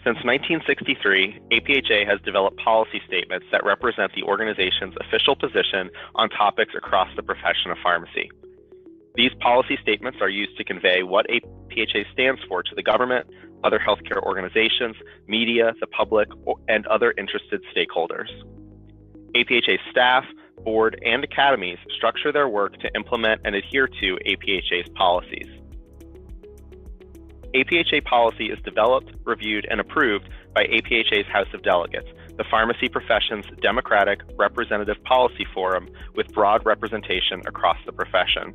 Since 1963, APhA has developed policy statements that represent the organization's official position on topics across the profession of pharmacy. These policy statements are used to convey what APhA stands for to the government, other healthcare organizations, media, the public, and other interested stakeholders. APhA staff, board, and academies structure their work to implement and adhere to APhA's policies. APhA policy is developed, reviewed, and approved by APhA's House of Delegates, the pharmacy profession's democratic representative policy forum with broad representation across the profession.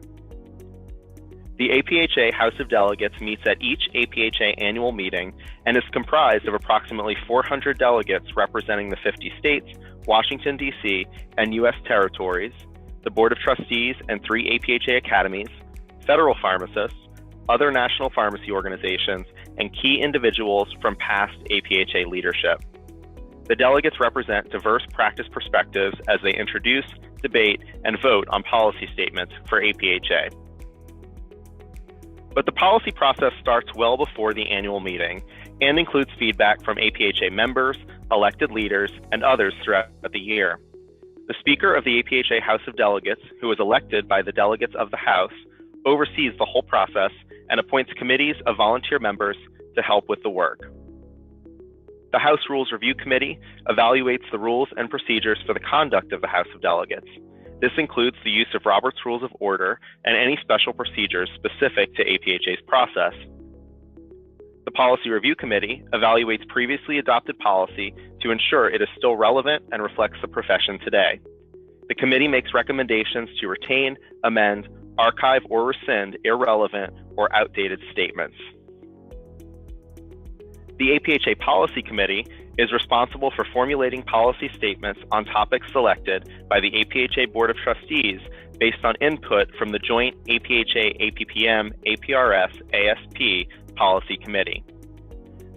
The APhA House of Delegates meets at each APhA annual meeting and is comprised of approximately 400 delegates representing the 50 states, Washington, D.C., and U.S. territories, the Board of Trustees and 3 APhA academies, federal pharmacists, other national pharmacy organizations, and key individuals from past APhA leadership. The delegates represent diverse practice perspectives as they introduce, debate, and vote on policy statements for APhA. But the policy process starts well before the annual meeting and includes feedback from APhA members, elected leaders, and others throughout the year. The Speaker of the APhA House of Delegates, who is elected by the delegates of the House, oversees the whole process and appoints committees of volunteer members to help with the work. The House Rules Review Committee evaluates the rules and procedures for the conduct of the House of Delegates. This includes the use of Robert's Rules of Order and any special procedures specific to APhA's process. The Policy Review Committee evaluates previously adopted policy to ensure it is still relevant and reflects the profession today. The committee makes recommendations to retain, amend, archive, or rescind irrelevant or outdated statements. The APhA Policy Committee is responsible for formulating policy statements on topics selected by the APhA Board of Trustees based on input from the joint APhA APPM APRS ASP Policy Committee.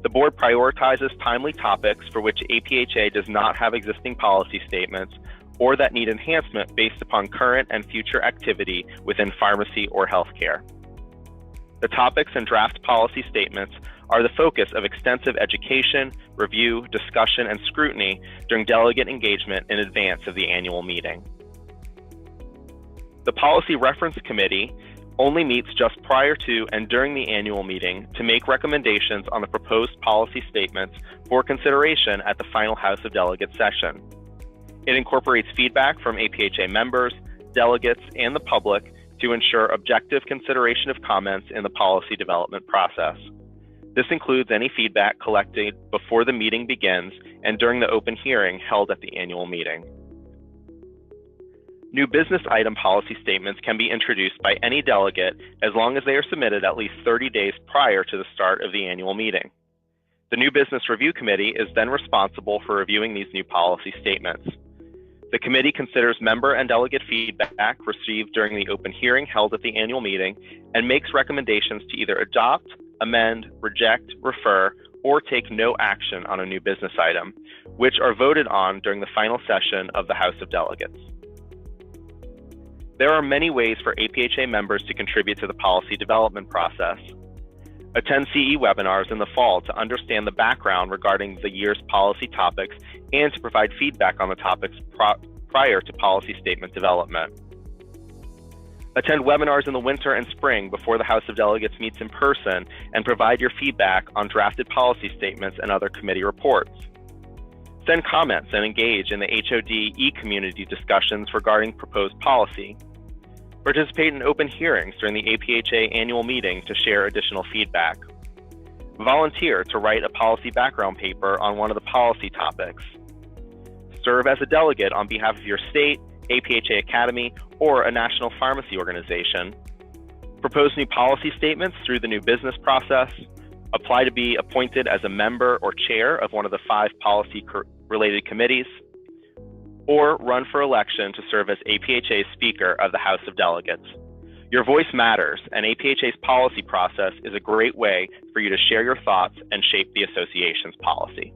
The board prioritizes timely topics for which APhA does not have existing policy statements or that need enhancement based upon current and future activity within pharmacy or healthcare. The topics and draft policy statements are the focus of extensive education, review, discussion, and scrutiny during delegate engagement in advance of the annual meeting. The Policy Reference Committee only meets just prior to and during the annual meeting to make recommendations on the proposed policy statements for consideration at the final House of Delegates session. It incorporates feedback from APhA members, delegates, and the public to ensure objective consideration of comments in the policy development process. This includes any feedback collected before the meeting begins and during the open hearing held at the annual meeting. New business item policy statements can be introduced by any delegate as long as they are submitted at least 30 days prior to the start of the annual meeting. The New Business Review Committee is then responsible for reviewing these new policy statements. The committee considers member and delegate feedback received during the open hearing held at the annual meeting and makes recommendations to either adopt, amend, reject, refer, or take no action on a new business item, which are voted on during the final session of the House of Delegates. There are many ways for APhA members to contribute to the policy development process. Attend CE webinars in the fall to understand the background regarding the year's policy topics and to provide feedback on the topics prior to policy statement development. Attend webinars in the winter and spring before the House of Delegates meets in person and provide your feedback on drafted policy statements and other committee reports. Send comments and engage in the HOD e-community discussions regarding proposed policy. Participate in open hearings during the APhA annual meeting to share additional feedback. Volunteer to write a policy background paper on one of the policy topics. Serve as a delegate on behalf of your state, APhA Academy, or a national pharmacy organization. Propose new policy statements through the new business process. Apply to be appointed as a member or chair of one of the 5 policy-related committees, or run for election to serve as APhA's Speaker of the House of Delegates. Your voice matters, and APhA's policy process is a great way for you to share your thoughts and shape the association's policy.